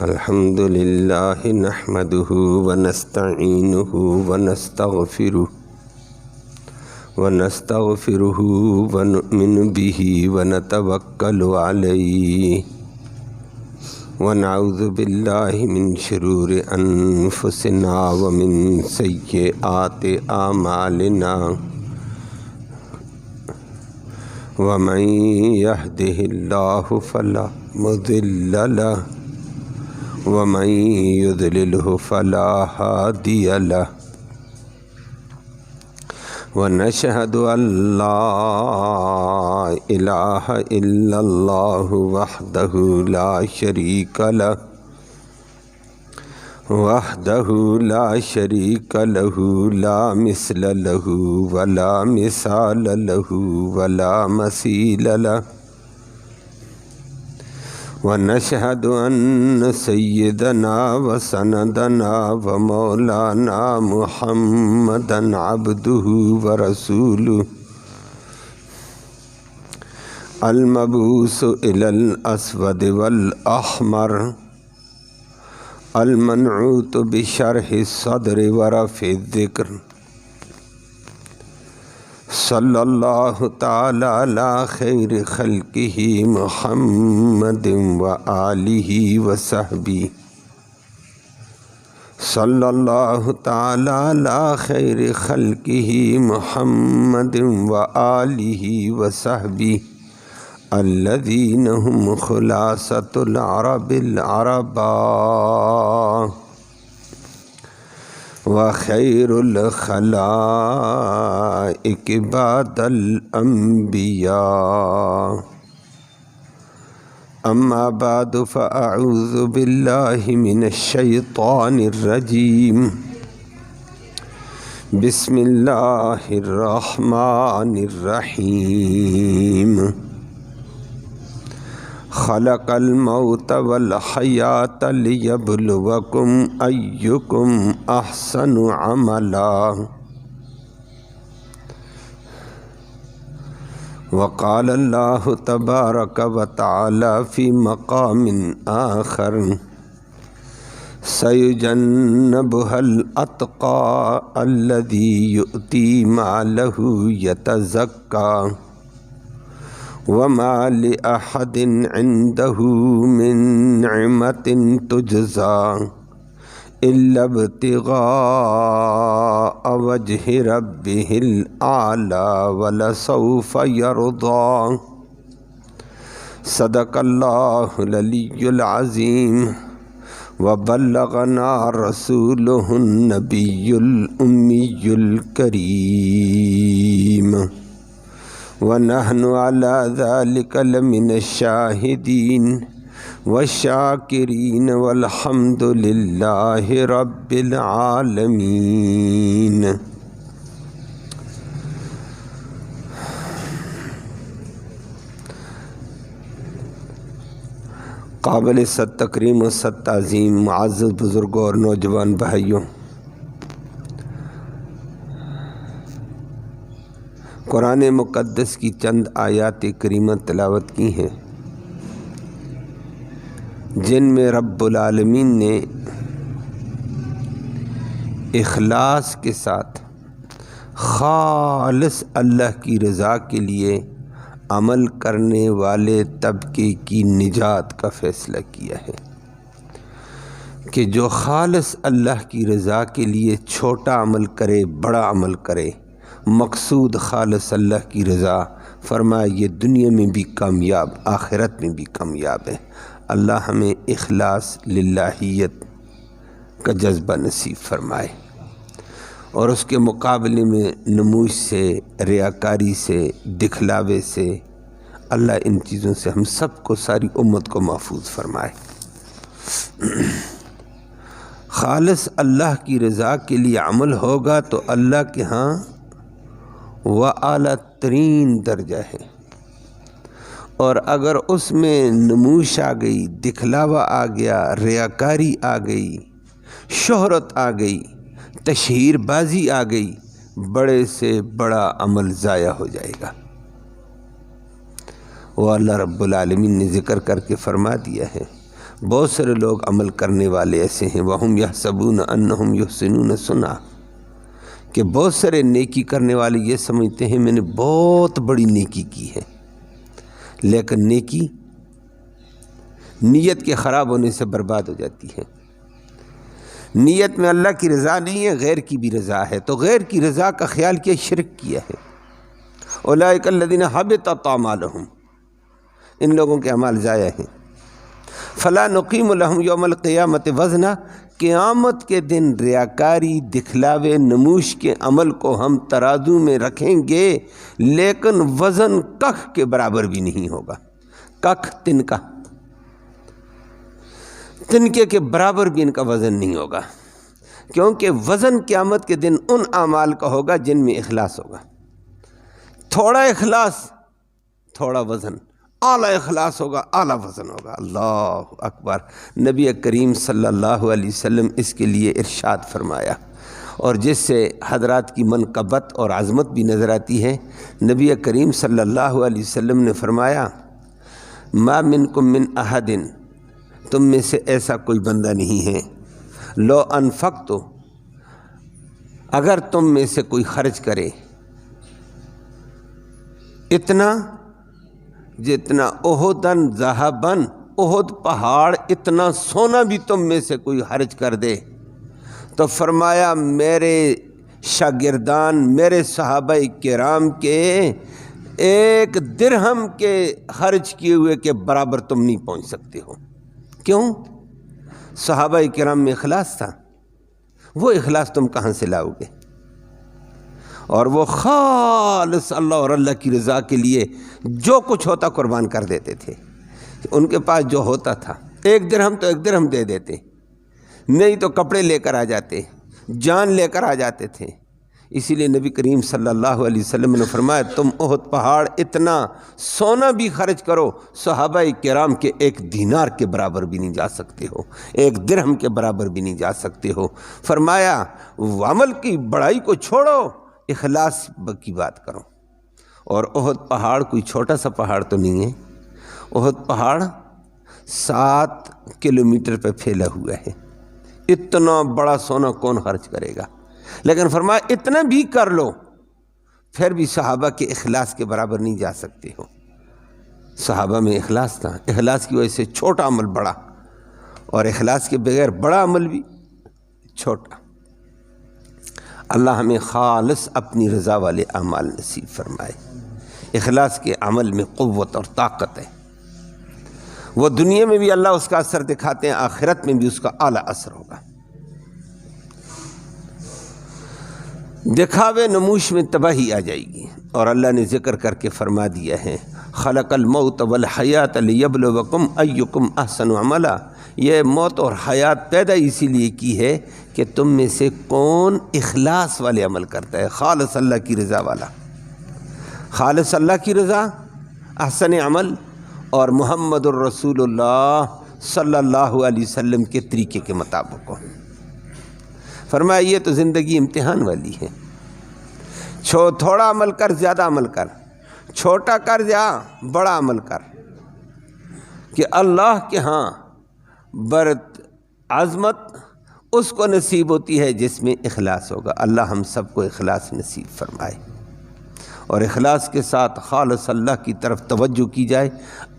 الحمد لله نحمده ونستعينه ونستغفره ونؤمن به ونتوكل عليه ونعوذ بالله من شرور أنفسنا ومن سيئات أعمالنا ومن يهده الله فلا مضل له ومن يضلله فلا هادي له ونشهد أن لا إله إلا الله وحده لا شريك له لا مثل له ولا مثال له ولا مثيل له ونشهد أن سيدنا وسندنا ومولانا محمدا عبده ورسوله المبعوث إلى الأسود والأحمر المنعوت بشرح الصدر ورفع الذكر صلی اللہ تعالی علی خیر خلقہ محمد وآلہ وصحبہ صلی اللہ تعالی علی خیر خلقہ محمد وآلہ وصحبہ الذین هم خلاصۃ العرب العربا وخير الخلائق بعد الأنبياء أما بعد فأعوذ بالله من الشيطان الرجيم بسم الله الرحمن الرحيم خلق الموت والحیات لیبلوکم ایکم احسن عملا وقال اللہ تبارک وتعالی فی مقام آخر سیجنبها الاتقى الذی یؤتی مالہ یتزکا وما لأحد عنده من نعمة تجزى إلا ابتغاء وجه ربه الأعلى ولسوف يرضى صدق الله العلي العظيم وبلغنا رسوله النبي الأمي الكريم ونحن على ذلك لمن الشاهدين والشاكرين والحمد لله رب العالمين قابل ست تکریم و ست تعظیم معزز بزرگوں اور نوجوان بھائیوں، قرآن مقدس کی چند آیات کریمہ تلاوت کی ہیں جن میں رب العالمین نے اخلاص کے ساتھ خالص اللہ کی رضا کے لیے عمل کرنے والے طبقے کی نجات کا فیصلہ کیا ہے کہ جو خالص اللہ کی رضا کے لیے چھوٹا عمل کرے بڑا عمل کرے، مقصود خالص اللہ کی رضا، فرمایا یہ دنیا میں بھی کامیاب آخرت میں بھی کامیاب ہے۔ اللہ ہمیں اخلاص للہیت کا جذبہ نصیب فرمائے اور اس کے مقابلے میں نموش سے، ریاکاری سے، دکھلاوے سے اللہ ان چیزوں سے ہم سب کو، ساری امت کو محفوظ فرمائے۔ خالص اللہ کی رضا کے لیے عمل ہوگا تو اللہ کے ہاں وہ اعلیٰ ترین درجہ ہے، اور اگر اس میں نموش آ گئی، دکھلاوا آ گیا، ریاکاری آ گئی، شہرت آ گئی، تشہیر بازی آ گئی، بڑے سے بڑا عمل ضائع ہو جائے گا۔ وہ اللہ رب العالمین نے ذکر کر کے فرما دیا ہے، بہت سارے لوگ عمل کرنے والے ایسے ہیں وَهُمْ يَحْسَبُونَ أَنَّهُمْ يُحْسِنُونَ صُنْعًا، کہ بہت سارے نیکی کرنے والے یہ سمجھتے ہیں میں نے بہت بڑی نیکی کی ہے، لیکن نیکی نیت کے خراب ہونے سے برباد ہو جاتی ہے۔ نیت میں اللہ کی رضا نہیں ہے، غیر کی بھی رضا ہے، تو غیر کی رضا کا خیال کیا، شرک کیا ہے۔ اولئک الذین حبطت اعمالہم، ان لوگوں کے اعمال ضائع ہیں۔ فلا نقیم لہم یوم القیامت وزنا، قیامت کے دن ریاکاری، دکھلاوے، نموش کے عمل کو ہم ترازو میں رکھیں گے، لیکن وزن ککھ کے برابر بھی نہیں ہوگا۔ ککھ تنکا، تنکے کے برابر بھی ان کا وزن نہیں ہوگا، کیونکہ وزن قیامت کے دن ان اعمال کا ہوگا جن میں اخلاص ہوگا۔ تھوڑا اخلاص تھوڑا وزن، اعلیٰ اخلاص ہوگا اعلیٰ وزن ہوگا۔ اللہ اکبر۔ نبی کریم صلی اللہ علیہ وسلم اس کے لیے ارشاد فرمایا، اور جس سے حضرات کی منقبت اور عظمت بھی نظر آتی ہے۔ نبی کریم صلی اللہ علیہ وسلم نے فرمایا ما منکم من احد، تم میں سے ایسا کوئی بندہ نہیں ہے، لو انفقت، اگر تم میں سے کوئی خرچ کرے، اتنا جتنا احدن ذہبن، احد پہاڑ اتنا سونا بھی تم میں سے کوئی خرچ کر دے، تو فرمایا میرے شاگردان، میرے صحابہ کرام کے ایک درہم کے خرچ کیے ہوئے کے برابر تم نہیں پہنچ سکتے ہو۔ کیوں؟ صحابہ کرام میں اخلاص تھا، وہ اخلاص تم کہاں سے لاؤ گے؟ اور وہ خالص اللہ اور اللہ کی رضا کے لیے جو کچھ ہوتا قربان کر دیتے تھے۔ ان کے پاس جو ہوتا تھا، ایک درہم تو ایک درہم دے دیتے، نہیں تو کپڑے لے کر آ جاتے، جان لے کر آ جاتے تھے۔ اسی لیے نبی کریم صلی اللہ علیہ وسلم نے فرمایا تم احد پہاڑ اتنا سونا بھی خرچ کرو، صحابہ کرام کے ایک دینار کے برابر بھی نہیں جا سکتے ہو، ایک درہم کے برابر بھی نہیں جا سکتے ہو۔ فرمایا عمل کی بڑائی کو چھوڑو، اخلاص کی بات کرو۔ اور احد پہاڑ کوئی چھوٹا سا پہاڑ تو نہیں ہے، احد پہاڑ 7 کلومیٹر پہ پھیلا ہوا ہے، اتنا بڑا سونا کون خرچ کرے گا؟ لیکن فرمایا اتنا بھی کر لو، پھر بھی صحابہ کے اخلاص کے برابر نہیں جا سکتے ہو۔ صحابہ میں اخلاص تھا، اخلاص کی وجہ سے چھوٹا عمل بڑا، اور اخلاص کے بغیر بڑا عمل بھی چھوٹا۔ اللہ ہمیں خالص اپنی رضا والے اعمال نصیب فرمائے۔ اخلاص کے عمل میں قوت اور طاقت ہے، وہ دنیا میں بھی اللہ اس کا اثر دکھاتے ہیں، آخرت میں بھی اس کا اعلیٰ اثر ہوگا۔ دکھاوے نموش میں تباہی آ جائے گی، اور اللہ نے ذکر کر کے فرما دیا ہے خلق الموت والحیات لیبلوکم ایکم احسن عملا، یہ موت اور حیات پیدا اسی لیے کی ہے کہ تم میں سے کون اخلاص والے عمل کرتا ہے، خالص اللہ کی رضا والا، خالص اللہ کی رضا، احسن عمل، اور محمد الرسول اللہ صلی اللہ علیہ وسلم کے طریقے کے مطابق ہو۔ فرمایا یہ تو زندگی امتحان والی ہے، تھوڑا عمل کر، زیادہ عمل کر، چھوٹا کر یا بڑا عمل کر، کہ اللہ کے ہاں برت عظمت اس کو نصیب ہوتی ہے جس میں اخلاص ہوگا۔ اللہ ہم سب کو اخلاص نصیب فرمائے، اور اخلاص کے ساتھ خالص اللہ کی طرف توجہ کی جائے،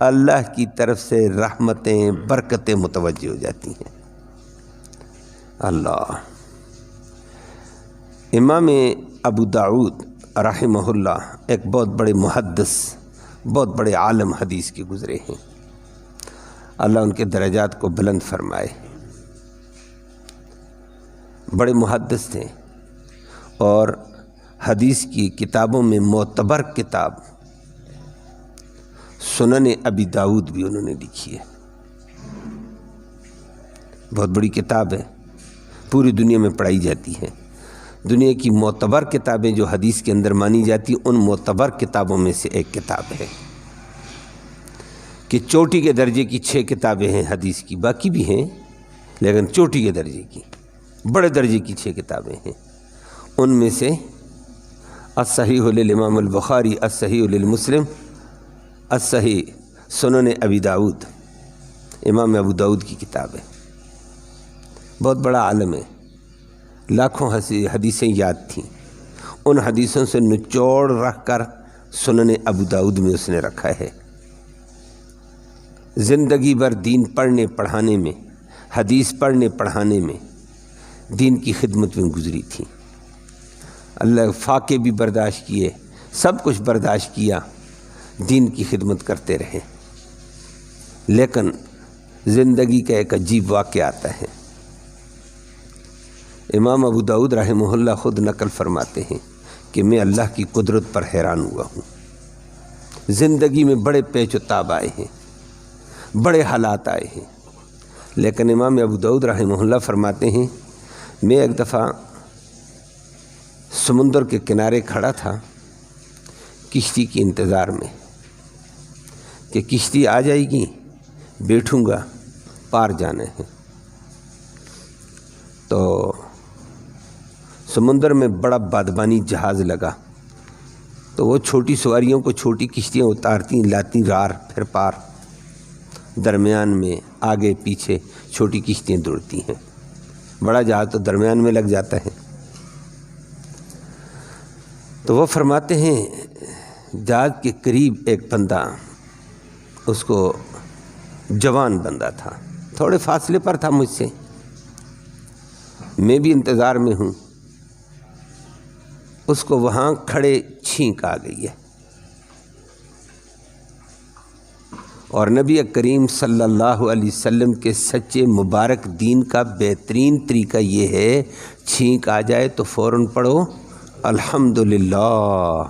اللہ کی طرف سے رحمتیں، برکتیں متوجہ ہو جاتی ہیں۔ اللہ امام ابو داؤد رحمہ اللہ ایک بہت بڑے محدث، بہت بڑے عالم حدیث کے گزرے ہیں، اللہ ان کے درجات کو بلند فرمائے۔ بڑے محدث تھے، اور حدیث کی کتابوں میں معتبر کتاب سنن ابی داؤد بھی انہوں نے لکھی ہے، بہت بڑی کتاب ہے، پوری دنیا میں پڑھائی جاتی ہے۔ دنیا کی معتبر کتابیں جو حدیث کے اندر مانی جاتی، ان معتبر کتابوں میں سے ایک کتاب ہے، کہ چوٹی کے درجے کی 6 کتابیں ہیں حدیث کی، باقی بھی ہیں لیکن چوٹی کے درجے کی، بڑے درجے کی 6 کتابیں ہیں۔ ان میں سے الصحیح للامام البخاری، الصحیح للمسلم، الصحیح سنن ابی داؤد، امام ابو داؤد کی کتاب ہے، بہت بڑا عالم ہے، لاکھوں حدیثیں یاد تھیں، ان حدیثوں سے نچوڑ رکھ کر سنن ابو داؤد میں اس نے رکھا ہے۔ زندگی بھر دین پڑھنے پڑھانے میں، حدیث پڑھنے پڑھانے میں، دین کی خدمت میں گزری تھی۔ اللہ فاقے بھی برداشت کیے، سب کچھ برداشت کیا، دین کی خدمت کرتے رہے۔ لیکن زندگی کا ایک عجیب واقعہ آتا ہے۔ امام ابو داؤد رحمہ اللہ خود نقل فرماتے ہیں کہ میں اللہ کی قدرت پر حیران ہوا ہوں۔ زندگی میں بڑے پیچ و تاب آئے ہیں، بڑے حالات آئے ہیں، لیکن امام ابو داؤد رحمہ اللہ فرماتے ہیں میں ایک دفعہ سمندر کے کنارے کھڑا تھا کشتی کے انتظار میں کہ کشتی آ جائے گی، بیٹھوں گا، پار جانا ہے۔ تو سمندر میں بڑا بادبانی جہاز لگا، تو وہ چھوٹی سواریوں کو چھوٹی کشتیاں اتارتی لاتی رار، پھر پار، درمیان میں آگے پیچھے چھوٹی کشتیاں دوڑتی ہیں، بڑا جہاز تو درمیان میں لگ جاتا ہے۔ تو وہ فرماتے ہیں جہاز کے قریب ایک بندہ، اس کو جوان بندہ تھا، تھوڑے فاصلے پر تھا مجھ سے، میں بھی انتظار میں ہوں، اس کو وہاں کھڑے چھینک آ گئی ہے، اور نبی کریم صلی اللہ علیہ وسلم کے سچے مبارک دین کا بہترین طریقہ یہ ہے چھینک آ جائے تو فوراً پڑھو الحمدللہ،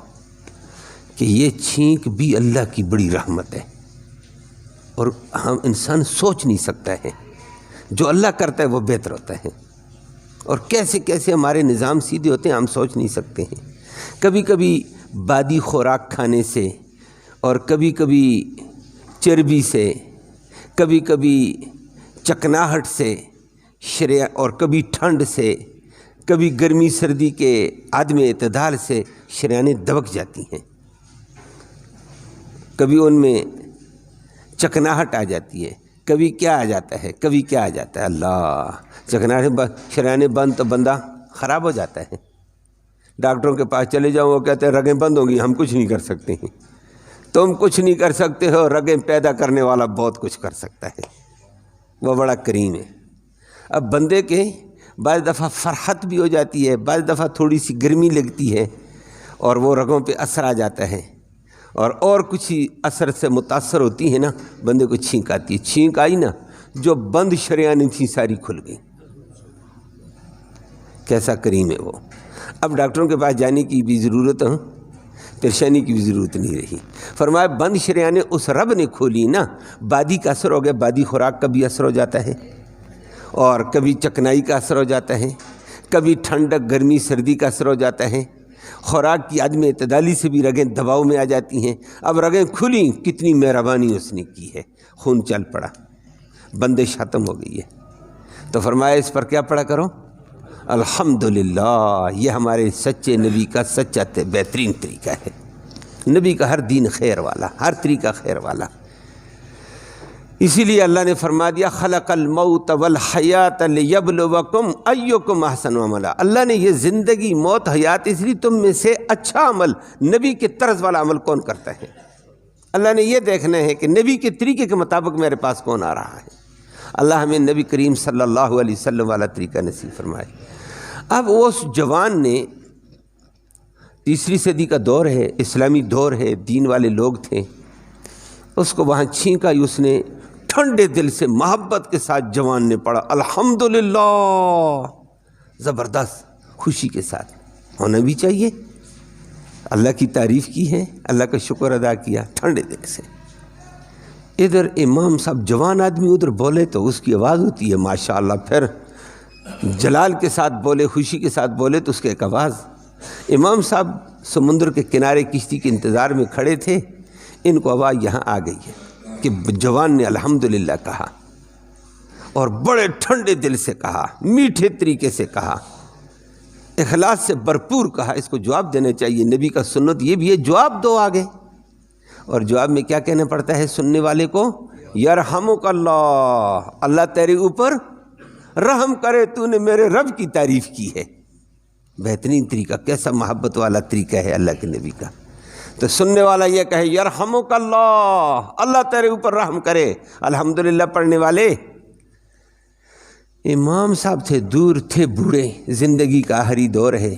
کہ یہ چھینک بھی اللہ کی بڑی رحمت ہے، اور ہم انسان سوچ نہیں سکتا ہے، جو اللہ کرتا ہے وہ بہتر ہوتا ہے، اور کیسے کیسے ہمارے نظام سیدھے ہوتے ہیں ہم سوچ نہیں سکتے ہیں۔ کبھی کبھی بادی خوراک کھانے سے، اور کبھی کبھی چربی سے، کبھی کبھی چکناہٹ سے، اور کبھی ٹھنڈ سے، کبھی گرمی سردی کے عدم اعتدال سے شریانیں دبک جاتی ہیں، کبھی ان میں چکناہٹ آ جاتی ہے، کبھی کیا آ جاتا ہے، کبھی کیا آ جاتا ہے، اللہ چکناہٹ شریانیں بند تو بندہ خراب ہو جاتا ہے۔ ڈاکٹروں کے پاس چلے جاؤ، وہ کہتے ہیں رگیں بند ہوں گی، ہم کچھ نہیں کر سکتے ہیں۔ تم کچھ نہیں کر سکتے ہو، رگیں پیدا کرنے والا بہت کچھ کر سکتا ہے، وہ بڑا کریم ہے۔ اب بندے کے بعض دفعہ فرحت بھی ہو جاتی ہے، بعض دفعہ تھوڑی سی گرمی لگتی ہے، اور وہ رگوں پہ اثر آ جاتا ہے، اور کچھ ہی اثر سے متاثر ہوتی ہے نا، بندے کو چھینک آتی ہے، چھینک آئی نا، جو بند شریانیں تھیں ساری کھل گئیں۔ کیسا کریم ہے وہ۔ اب ڈاکٹروں کے پاس جانے کی بھی ضرورت ہے، پریشانی کی بھی ضرورت نہیں رہی۔ فرمایا بند شریانیں اس رب نے کھولی نا، بادی کا اثر ہو گیا، بادی خوراک کا بھی اثر ہو جاتا ہے، اور کبھی چکنائی کا اثر ہو جاتا ہے، کبھی ٹھنڈک گرمی سردی کا اثر ہو جاتا ہے، خوراک کی عدم اعتدالی سے بھی رگیں دباؤ میں آ جاتی ہیں۔ اب رگیں کھلیں، کتنی مہربانی اس نے کی ہے، خون چل پڑا، بندش ختم ہو گئی ہے۔ تو فرمایا اس پر کیا پڑھا کرو الحمدللہ۔ یہ ہمارے سچے نبی کا سچا بہترین طریقہ ہے۔ نبی کا ہر دین خیر والا، ہر طریقہ خیر والا۔ اسی لیے اللہ نے فرما دیا خلق الموت والحیات لیبلوکم ایکم احسن عملا۔ اللہ نے یہ زندگی موت حیات اس لیے تم میں سے اچھا عمل، نبی کے طرز والا عمل کون کرتا ہے۔ اللہ نے یہ دیکھنا ہے کہ نبی کے طریقے کے مطابق میرے پاس کون آ رہا ہے۔ اللہ ہمیں نبی کریم صلی اللہ علیہ وسلم والا طریقہ نصیب فرمائے۔ اب اس جوان نے، تیسری صدی کا دور ہے، اسلامی دور ہے، دین والے لوگ تھے، اس کو وہاں چھینکا، اس نے ٹھنڈے دل سے محبت کے ساتھ جوان نے پڑھا الحمدللہ، زبردست خوشی کے ساتھ ہونا بھی چاہیے۔ اللہ کی تعریف کی ہے، اللہ کا شکر ادا کیا ٹھنڈے دل سے۔ ادھر امام صاحب جوان آدمی ادھر بولے تو اس کی آواز ہوتی ہے ماشاءاللہ، پھر جلال کے ساتھ بولے، خوشی کے ساتھ بولے تو اس کی ایک آواز۔ امام صاحب سمندر کے کنارے کشتی کے انتظار میں کھڑے تھے، ان کو آواز یہاں آ گئی ہے کہ جوان نے الحمدللہ کہا، اور بڑے ٹھنڈے دل سے کہا، میٹھے طریقے سے کہا، اخلاص سے بھرپور کہا۔ اس کو جواب دینا چاہیے، نبی کا سنت یہ بھی ہے، جواب دو آگے، اور جواب میں کیا کہنا پڑتا ہے سننے والے کو، یرحمک اللہ، اللہ تیرے اوپر رحم کرے، تو نے میرے رب کی تعریف کی ہے۔ بہترین طریقہ، کیسا محبت والا طریقہ ہے اللہ کے نبی کا۔ تو سننے والا یہ کہے یرحمک اللہ، اللہ تیرے اوپر رحم کرے۔ الحمدللہ پڑھنے والے امام صاحب تھے، دور تھے، بوڑھے، زندگی کا آخری دور ہے،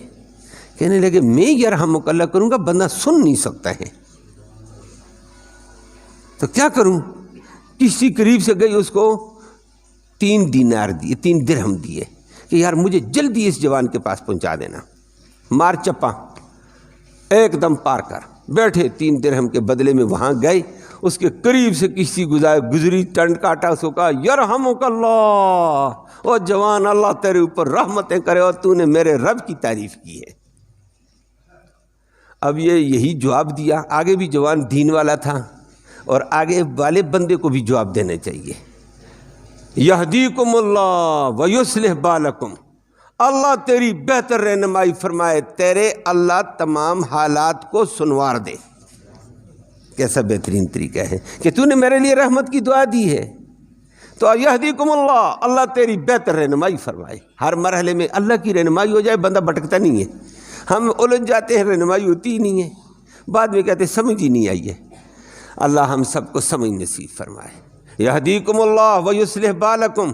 کہنے لگے میں یرحمک اللہ کروں گا، بندہ سن نہیں سکتا ہے تو کیا کروں؟ کسی قریب سے گئی، اس کو 3 دینار دیے، 3 درہم دیے کہ یار مجھے جلدی اس جوان کے پاس پہنچا دینا، مار چپا ایک دم پار کر بیٹھے۔ 3 درہم کے بدلے میں وہاں گئے، اس کے قریب سے کسی گزری، ٹنڈ کاٹا، اس کو کہا یرحمک اللہ، او جوان اللہ تیرے اوپر رحمتیں کرے اور تو نے میرے رب کی تعریف کی ہے۔ اب یہی جواب دیا، آگے بھی جوان دین والا تھا اور آگے والے بندے کو بھی جواب دینا چاہیے۔ یہدیکم اللہ ویصلح بالکم، اللہ تیری بہتر رہنمائی فرمائے، تیرے اللہ تمام حالات کو سنوار دے۔ کیسا بہترین طریقہ ہے کہ تو نے میرے لیے رحمت کی دعا دی ہے، تو یہدیکم اللہ، اللہ تیری بہتر رہنمائی فرمائے۔ ہر مرحلے میں اللہ کی رہنمائی ہو جائے، بندہ بھٹکتا نہیں ہے۔ ہم الجھ جاتے ہیں، رہنمائی ہوتی ہی نہیں ہے، بعد میں کہتے ہیں سمجھ ہی نہیں آئی ہے۔ اللہ ہم سب کو سمجھ نصیب فرمائے۔ یہدیکم اللہ ویصلح بالکم،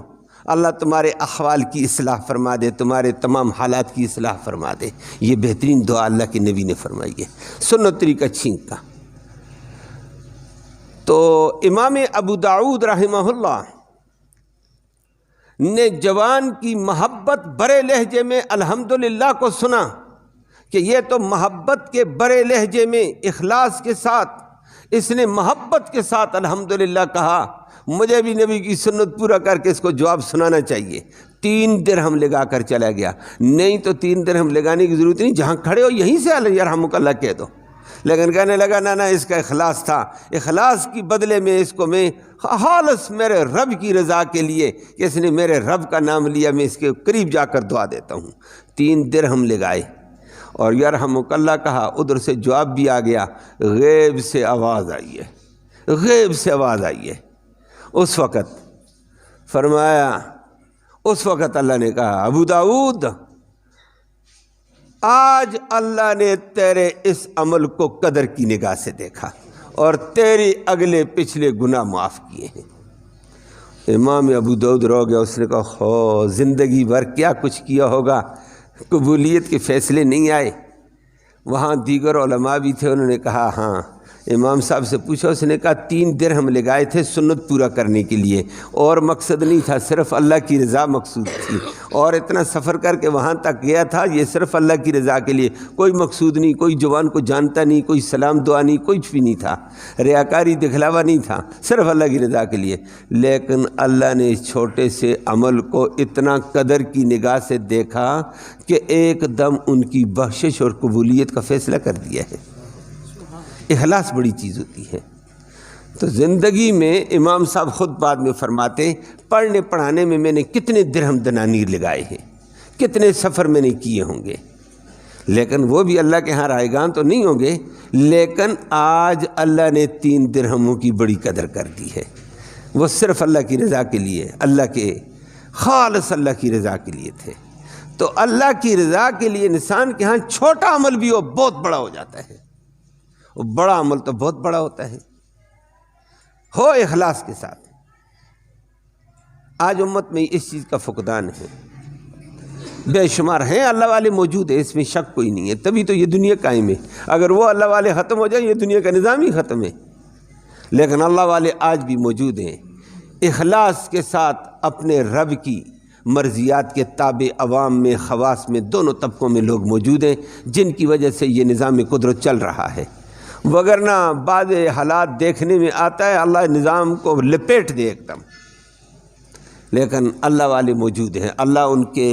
اللہ تمہارے احوال کی اصلاح فرما دے، تمہارے تمام حالات کی اصلاح فرما دے۔ یہ بہترین دعا اللہ کے نبی نے فرمائی ہے۔ سنو طریقہ چھینک کا۔ تو امام ابو داؤد رحمہ اللہ نے جوان کی محبت برے لہجے میں الحمدللہ کو سنا کہ یہ تو محبت کے برے لہجے میں اخلاص کے ساتھ اس نے محبت کے ساتھ الحمدللہ کہا، مجھے بھی نبی کی سنت پورا کر کے اس کو جواب سنانا چاہیے۔ 3 درہم لگا کر چلا گیا۔ نہیں تو 3 درہم لگانے کی ضرورت نہیں، جہاں کھڑے ہو یہیں سے یرحمک اللہ کہہ دو۔ لیکن کہنے لگا نہ اس کا اخلاص تھا، اخلاص کی بدلے میں اس کو میں خالص میرے رب کی رضا کے لیے کہ اس نے میرے رب کا نام لیا، میں اس کے قریب جا کر دعا دیتا ہوں۔ 3 درہم لگائے اور یرحمک اللہ کہا، ادھر سے جواب بھی آ گیا، غیب سے آواز آئی ہے، غیب سے آواز آئی ہے۔ اس وقت فرمایا، اس وقت اللہ نے کہا ابو داؤد آج اللہ نے تیرے اس عمل کو قدر کی نگاہ سے دیکھا اور تیری اگلے پچھلے گناہ معاف کیے ہیں۔ امام ابو داؤد رو گیا، اس نے کہا خو زندگی بھر کیا کچھ کیا ہوگا، قبولیت کے فیصلے نہیں آئے۔ وہاں دیگر علماء بھی تھے، انہوں نے کہا ہاں۔ امام صاحب سے پوچھا، اس نے کہا 3 درہم لگائے تھے سنت پورا کرنے کے لیے، اور مقصد نہیں تھا، صرف اللہ کی رضا مقصود تھی، اور اتنا سفر کر کے وہاں تک گیا تھا، یہ صرف اللہ کی رضا کے لیے، کوئی مقصود نہیں، کوئی جوان کو جانتا نہیں، کوئی سلام دعا نہیں، کچھ بھی نہیں تھا، ریاکاری دکھلاوا نہیں تھا، صرف اللہ کی رضا کے لیے۔ لیکن اللہ نے اس چھوٹے سے عمل کو اتنا قدر کی نگاہ سے دیکھا کہ ایک دم ان کی بخشش اور قبولیت کا فیصلہ کر دیا ہے۔ اخلاص بڑی چیز ہوتی ہے۔ تو زندگی میں امام صاحب خود بعد میں فرماتے، پڑھنے پڑھانے میں نے کتنے درہم دنانیر لگائے ہیں، کتنے سفر میں نے کیے ہوں گے، لیکن وہ بھی اللہ کے ہاں رائے گان تو نہیں ہوں گے، لیکن آج اللہ نے 3 درہموں کی بڑی قدر کر دی ہے۔ وہ صرف اللہ کی رضا کے لیے، اللہ کے خالص اللہ کی رضا کے لیے تھے۔ تو اللہ کی رضا کے لیے انسان کے ہاں چھوٹا عمل بھی ہو بہت بڑا ہو جاتا ہے، اور بڑا عمل تو بہت بڑا ہوتا ہے، ہو اخلاص کے ساتھ۔ آج امت میں اس چیز کا فقدان ہے، بے شمار ہیں اللہ والے موجود ہیں، اس میں شک کوئی نہیں ہے، تبھی تو یہ دنیا قائم ہے۔ اگر وہ اللہ والے ختم ہو جائیں یہ دنیا کا نظام ہی ختم ہے، لیکن اللہ والے آج بھی موجود ہیں، اخلاص کے ساتھ اپنے رب کی مرضیات کے تابع عوام میں، خواص میں، دونوں طبقوں میں لوگ موجود ہیں، جن کی وجہ سے یہ نظام قدرت چل رہا ہے۔ وگرنہ بعض حالات دیکھنے میں آتا ہے اللہ نظام کو لپیٹ دے ایک دم، لیکن اللہ والے موجود ہیں، اللہ ان کے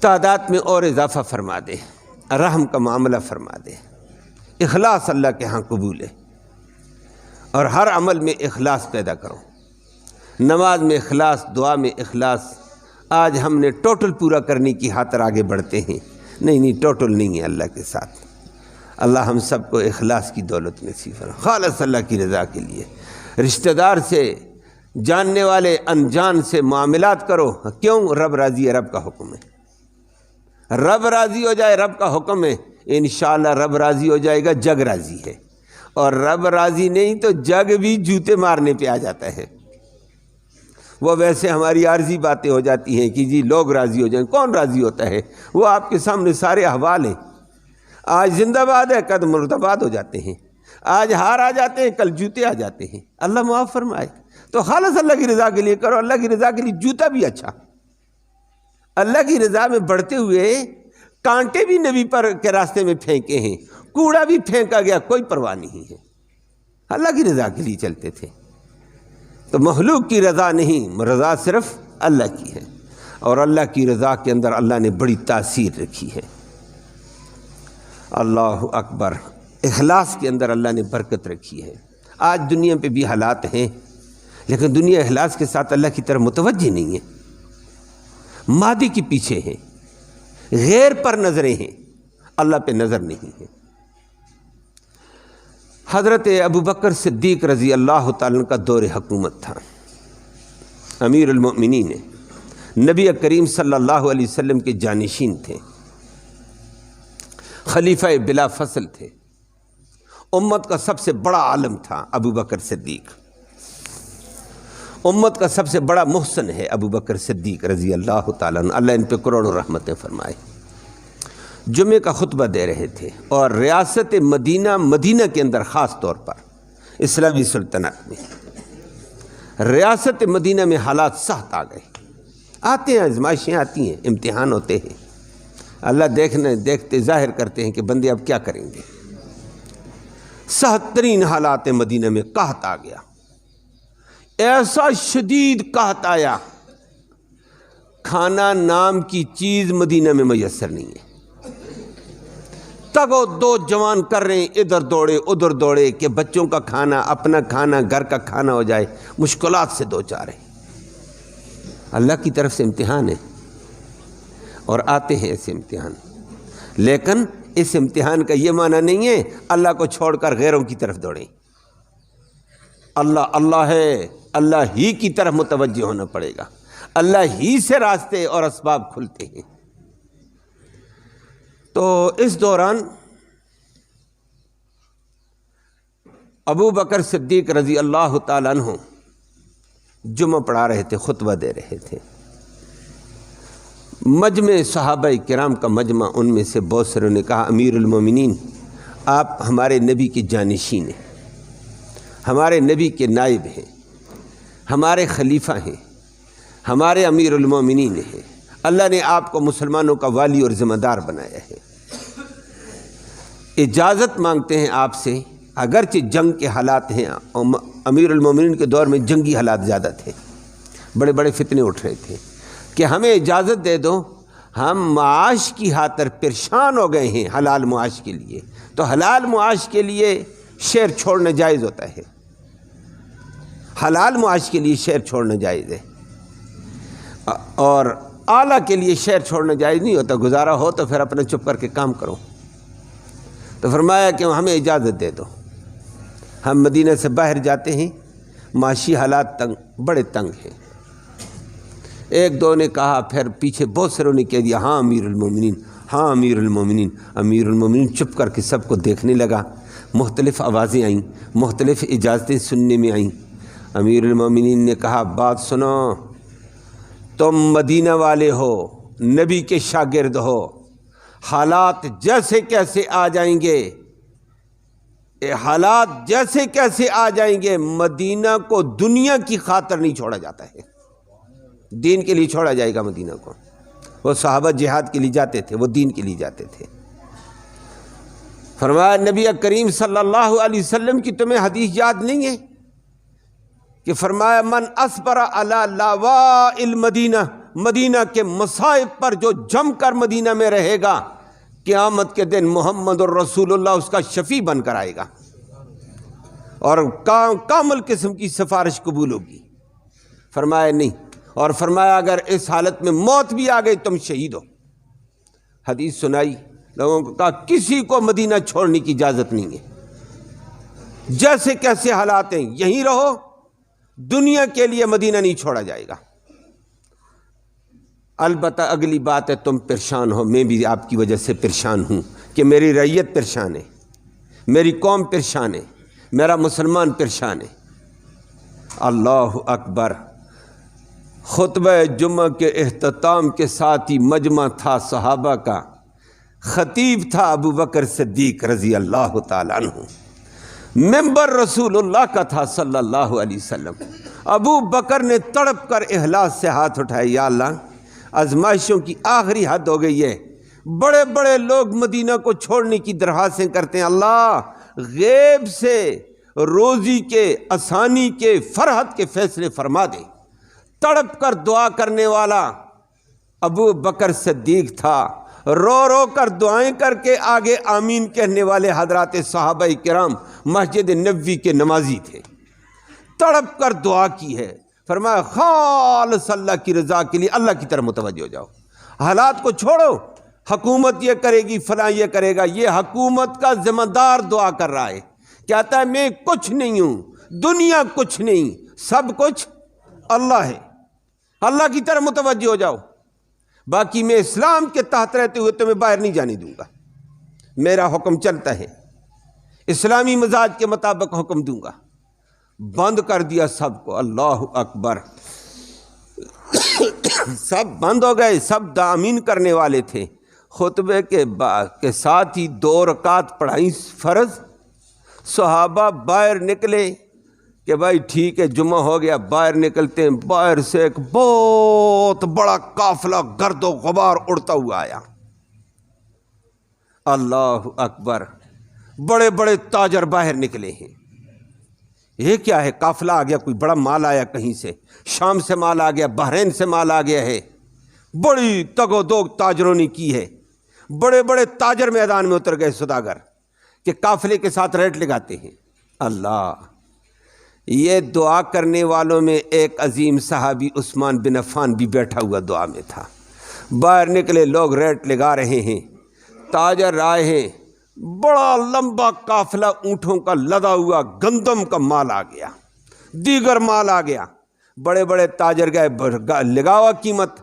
تعداد میں اور اضافہ فرما دے، رحم کا معاملہ فرما دے۔ اخلاص اللہ کے ہاں قبول ہے، اور ہر عمل میں اخلاص پیدا کرو، نماز میں اخلاص، دعا میں اخلاص۔ آج ہم نے ٹوٹل پورا کرنے کی خاطر آگے بڑھتے ہیں، نہیں ٹوٹل نہیں ہے اللہ کے ساتھ۔ اللہ ہم سب کو اخلاص کی دولت نصیب فرمائے، خالص اللہ کی رضا کے لیے۔ رشتہ دار سے، جاننے والے انجان سے معاملات کرو. کیوں؟ رب راضی ہے، رب کا حکم ہے. رب راضی ہو جائے، رب کا حکم ہے، انشاءاللہ رب راضی ہو جائے گا. جگ راضی ہے، اور رب راضی نہیں تو جگ بھی جوتے مارنے پہ آ جاتا ہے. وہ ویسے ہماری عارضی باتیں ہو جاتی ہیں کہ جی لوگ راضی ہو جائیں. کون راضی ہوتا ہے؟ وہ آپ کے سامنے سارے احوال ہیں. آج زندہ باد ہے، کل مردباد ہو جاتے ہیں. آج ہار آ جاتے ہیں، کل جوتے آ جاتے ہیں. اللہ معاف فرمائے. تو خالص اللہ کی رضا کے لیے کرو. اللہ کی رضا کے لیے جوتا بھی اچھا. اللہ کی رضا میں بڑھتے ہوئے کانٹے بھی نبی پر کے راستے میں پھینکے ہیں، کوڑا بھی پھینکا گیا، کوئی پرواہ نہیں ہے. اللہ کی رضا کے لیے چلتے تھے. تو مخلوق کی رضا نہیں، رضا صرف اللہ کی ہے. اور اللہ کی رضا کے اندر اللہ نے بڑی تاثیر رکھی ہے. اللہ اکبر. اخلاص کے اندر اللہ نے برکت رکھی ہے. آج دنیا پہ بھی حالات ہیں، لیکن دنیا اخلاص کے ساتھ اللہ کی طرف متوجہ نہیں ہے. مادی کے پیچھے ہیں، غیر پر نظریں ہیں، اللہ پہ نظر نہیں ہے. حضرت ابوبکر صدیق رضی اللہ تعالیٰ کا دور حکومت تھا. امیر المؤمنین، نبی کریم صلی اللہ علیہ وسلم کے جانشین تھے، خلیفہ بلا فصل تھے. امت کا سب سے بڑا عالم تھا ابوبکر صدیق. امت کا سب سے بڑا محسن ہے ابوبکر صدیق رضی اللہ تعالیٰ عنہ. اللہ ان پہ کروڑوں رحمتیں فرمائے. جمعے کا خطبہ دے رہے تھے، اور ریاست مدینہ کے اندر خاص طور پر اسلامی سلطنت میں، ریاست مدینہ میں حالات سخت آ گئے. آتے ہیں، آزمائشیں آتی ہیں، امتحان ہوتے ہیں. اللہ دیکھتے ظاہر کرتے ہیں کہ بندے اب کیا کریں گے. سخت ترین حالات مدینہ میں قحط آ گیا. ایسا شدید قحط آیا، کھانا نام کی چیز مدینہ میں میسر نہیں ہے. تگو دو جوان کر رہے ہیں، ادھر دوڑے ادھر دوڑے کہ بچوں کا کھانا، اپنا کھانا، گھر کا کھانا ہو جائے. مشکلات سے دو چار ہیں. اللہ کی طرف سے امتحان ہے، اور آتے ہیں ایسے امتحان. لیکن اس امتحان کا یہ معنی نہیں ہے اللہ کو چھوڑ کر غیروں کی طرف دوڑیں. اللہ اللہ ہے، اللہ ہی کی طرف متوجہ ہونا پڑے گا. اللہ ہی سے راستے اور اسباب کھلتے ہیں. تو اس دوران ابو بکر صدیق رضی اللہ تعالیٰ عنہ جمعہ پڑھا رہے تھے، خطبہ دے رہے تھے. مجمع صحابہ کرام کا مجمع، ان میں سے بہت ساروں نے کہا امیر المومنین آپ ہمارے نبی کے جانشین ہیں، ہمارے نبی کے نائب ہیں، ہمارے خلیفہ ہیں، ہمارے امیر المومنین ہیں. اللہ نے آپ کو مسلمانوں کا والی اور ذمہ دار بنایا ہے. اجازت مانگتے ہیں آپ سے، اگرچہ جنگ کے حالات ہیں. امیر المومنین کے دور میں جنگی حالات زیادہ تھے، بڑے بڑے فتنے اٹھ رہے تھے، کہ ہمیں اجازت دے دو، ہم معاش کی خاطر پریشان ہو گئے ہیں حلال معاش کے لیے. تو حلال معاش کے لیے شہر چھوڑنا جائز ہوتا ہے. حلال معاش کے لیے شہر چھوڑنا جائز ہے، اور اعلیٰ کے لیے شہر چھوڑنا جائز نہیں ہوتا. گزارا ہو تو پھر اپنا چپ کر کے کام کرو. تو فرمایا کہ ہمیں اجازت دے دو، ہم مدینہ سے باہر جاتے ہیں، معاشی حالات بڑے تنگ ہیں. ایک دو نے کہا، پھر پیچھے بہت ساروں نے کہہ دیا ہاں امیر المومنین، ہاں امیر المومنین. امیر المومنین چپ کر کے سب کو دیکھنے لگا. مختلف آوازیں آئیں، مختلف اجازتیں سننے میں آئیں. امیر المومنین نے کہا بات سنو، تم مدینہ والے ہو، نبی کے شاگرد ہو، حالات جیسے کیسے آ جائیں گے، حالات جیسے کیسے آ جائیں گے، مدینہ کو دنیا کی خاطر نہیں چھوڑا جاتا ہے، دین کے لیے چھوڑا جائے گا مدینہ کو. وہ صحابہ جہاد کے لیے جاتے تھے، وہ دین کے لیے جاتے تھے. فرمایا نبی کریم صلی اللہ علیہ وسلم کی تمہیں حدیث یاد نہیں ہے کہ فرمایا من اصبر علی لاواء المدینہ، مدینہ کے مصائب پر جو جم کر مدینہ میں رہے گا، قیامت کے دن محمد الرسول اللہ اس کا شفیع بن کر آئے گا، اور کامل قسم کی سفارش قبول ہوگی. فرمایا نہیں، اور فرمایا اگر اس حالت میں موت بھی آ گئی تم شہید ہو. حدیث سنائی، لوگوں کو کہا کسی کو مدینہ چھوڑنے کی اجازت نہیں ہے. جیسے کیسے حالات ہیں یہیں رہو، دنیا کے لیے مدینہ نہیں چھوڑا جائے گا۔ البتہ اگلی بات ہے تم پریشان ہو، میں بھی آپ کی وجہ سے پریشان ہوں کہ میری رعیت پریشان ہے، میری قوم پریشان ہے، میرا مسلمان پریشان ہے۔ اللہ اکبر۔ خطبہ جمعہ کے اختتام کے ساتھ ہی مجمع تھا صحابہ کا، خطیب تھا ابو بکر صدیق رضی اللہ تعالیٰ عنہ، ممبر رسول اللہ کا تھا صلی اللہ علیہ وسلم۔ ابو بکر نے تڑپ کر اخلاص سے ہاتھ اٹھائے، یا اللہ آزمائشوں کی آخری حد ہو گئی ہے، بڑے بڑے لوگ مدینہ کو چھوڑنے کی درخواستیں کرتے ہیں، اللہ غیب سے روزی کے، آسانی کے، فرحت کے فیصلے فرما دے۔ تڑپ کر دعا کرنے والا ابو بکر صدیق تھا، رو رو کر دعائیں کر کے آگے آمین کہنے والے حضرات صحابہ کرام مسجد نبوی کے نمازی تھے۔ تڑپ کر دعا کی ہے، فرمایا خالص اللہ کی رضا کے لیے اللہ کی طرف متوجہ ہو جاؤ، حالات کو چھوڑو، حکومت یہ کرے گی، فلاں یہ کرے گا۔ یہ حکومت کا ذمہ دار دعا کر رہا ہے، کہتا ہے میں کچھ نہیں ہوں، دنیا کچھ نہیں، سب کچھ اللہ ہے، اللہ کی طرف متوجہ ہو جاؤ، باقی میں اسلام کے تحت رہتے ہوئے تمہیں باہر نہیں جانے دوں گا، میرا حکم چلتا ہے، اسلامی مزاج کے مطابق حکم دوں گا۔ بند کر دیا سب کو، اللہ اکبر۔ سب بند ہو گئے، سب آمین کرنے والے تھے۔ خطبے کے ساتھ ہی 2 رکعت پڑھائی فرض، صحابہ باہر نکلے کہ بھائی ٹھیک ہے جمعہ ہو گیا، باہر نکلتے ہیں، باہر سے ایک بہت بڑا قافلہ گرد و غبار اڑتا ہوا آیا، اللہ اکبر۔ بڑے بڑے تاجر باہر نکلے ہیں، یہ کیا ہے؟ قافلہ آ گیا، کوئی بڑا مال آیا کہیں سے، شام سے مال آ گیا، بحرین سے مال آ گیا ہے، بڑی تگ و دو تاجروں نے کی ہے۔ بڑے بڑے تاجر میدان میں اتر گئے سوداگر کہ قافلے کے ساتھ ریٹ لگاتے ہیں۔ اللہ، یہ دعا کرنے والوں میں ایک عظیم صحابی عثمان بن عفان بھی بیٹھا ہوا دعا میں تھا۔ باہر نکلے، لوگ ریٹ لگا رہے ہیں، تاجر آئے ہیں، بڑا لمبا قافلہ اونٹوں کا لدا ہوا، گندم کا مال آ گیا، دیگر مال آ گیا۔ بڑے بڑے تاجر گئے، لگاوا قیمت،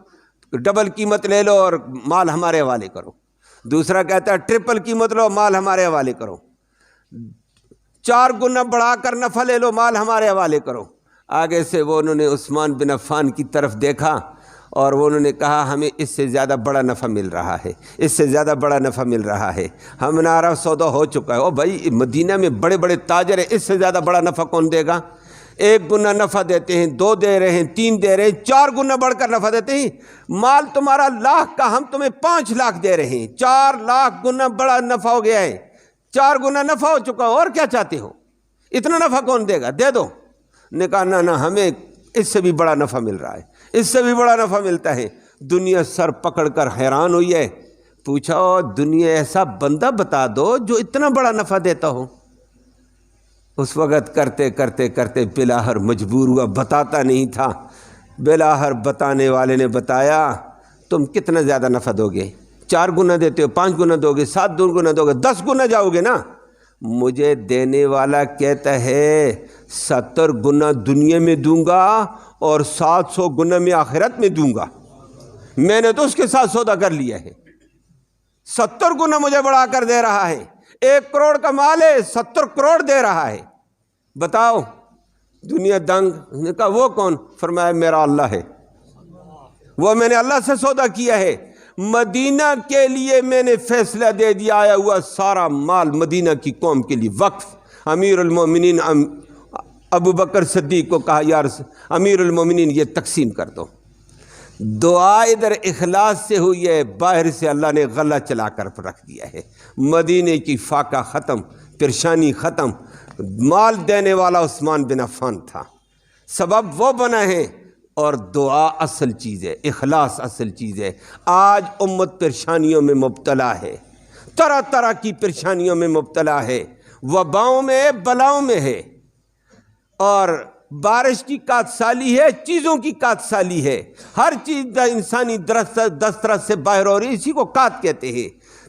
ڈبل قیمت لے لو اور مال ہمارے حوالے کرو۔ دوسرا کہتا ہے ٹرپل قیمت لو، مال ہمارے حوالے کرو۔ 4 گنا بڑھا کر نفع لے لو، مال ہمارے حوالے کرو۔ آگے سے وہ انہوں نے عثمان بن عفان کی طرف دیکھا اور وہ انہوں نے کہا ہمیں اس سے زیادہ بڑا نفع مل رہا ہے، اس سے زیادہ بڑا نفع مل رہا ہے، ہمارا سودا ہو چکا ہے۔ او بھائی مدینہ میں بڑے بڑے تاجر ہیں، اس سے زیادہ بڑا نفع کون دے گا؟ 1 گنا نفع دیتے ہیں، 2 دے رہے ہیں، 3 دے رہے ہیں، 4 گنا بڑھ کر نفع دیتے ہیں۔ مال تمہارا 1 لاکھ کا، ہم تمہیں 5 لاکھ دے رہے ہیں، 4 لاکھ گنا بڑا نفع ہو گیا ہے، 4 گنا نفع ہو چکا، اور کیا چاہتے ہو؟ اتنا نفع کون دے گا؟ دے دو۔ نے کہا نہ ہمیں اس سے بھی بڑا نفع مل رہا ہے، اس سے بھی بڑا نفع ملتا ہے۔ دنیا سر پکڑ کر حیران ہوئی ہے، پوچھا دنیا ایسا بندہ بتا دو جو اتنا بڑا نفع دیتا ہو۔ اس وقت کرتے کرتے کرتے بلاہر مجبور ہوا، بتاتا نہیں تھا، بلاہر بتانے والے نے بتایا تم کتنا زیادہ نفع دو گے؟ 4 گنا دیتے ہو، 5 گنا دو گے، 7 گنا دو گے، 10 گنا جاؤ گے نا؟ مجھے دینے والا کہتا ہے 70 گنا دنیا میں دوں گا اور 700 گنا میں آخرت میں دوں گا۔ میں نے تو اس کے ساتھ سودا کر لیا ہے، 70 گنا مجھے بڑھا کر دے رہا ہے، 1 کروڑ کا مال ہے، 70 کروڑ دے رہا ہے۔ بتاؤ، دنیا دنگ۔ نے کہا وہ کون؟ فرمایا میرا اللہ ہے، وہ میں نے اللہ سے سودا کیا ہے، مدینہ کے لیے میں نے فیصلہ دے دیا، آیا ہوا سارا مال مدینہ کی قوم کے لیے وقف۔ امیر المومنین ابو بکر صدیق کو کہا یار امیر المومنین یہ تقسیم کر دو۔ دعا ادھر اخلاص سے ہوئی ہے، باہر سے اللہ نے غلہ چلا کر رکھ دیا ہے۔ مدینے کی فاقہ ختم، پریشانی ختم۔ مال دینے والا عثمان بن عفان تھا، سبب وہ بنا ہے، اور دعا اصل چیز ہے، اخلاص اصل چیز ہے۔ آج امت پریشانیوں میں مبتلا ہے، طرح طرح کی پریشانیوں میں مبتلا ہے، وباؤں میں، بلاؤں میں ہے، اور بارش کی کات سالی ہے، چیزوں کی کات سالی ہے، ہر چیز انسانی دسترس سے باہر ہو رہی ہے، اسی کو کات کہتے ہیں۔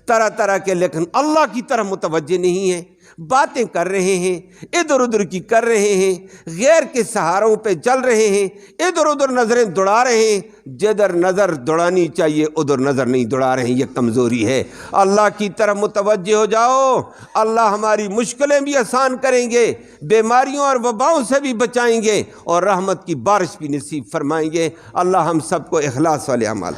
طرح طرح کے، لیکن اللہ کی طرف متوجہ نہیں ہیں، باتیں کر رہے ہیں، ادھر ادھر کی کر رہے ہیں، غیر کے سہاروں پہ چل رہے ہیں، ادھر ادھر نظریں دوڑا رہے ہیں، جدھر نظر دوڑانی چاہیے ادھر نظر نہیں دوڑا رہے ہیں، یہ کمزوری ہے۔ اللہ کی طرف متوجہ ہو جاؤ، اللہ ہماری مشکلیں بھی آسان کریں گے، بیماریوں اور وباؤں سے بھی بچائیں گے، اور رحمت کی بارش بھی نصیب فرمائیں گے۔ اللہ ہم سب کو اخلاص والے اعمال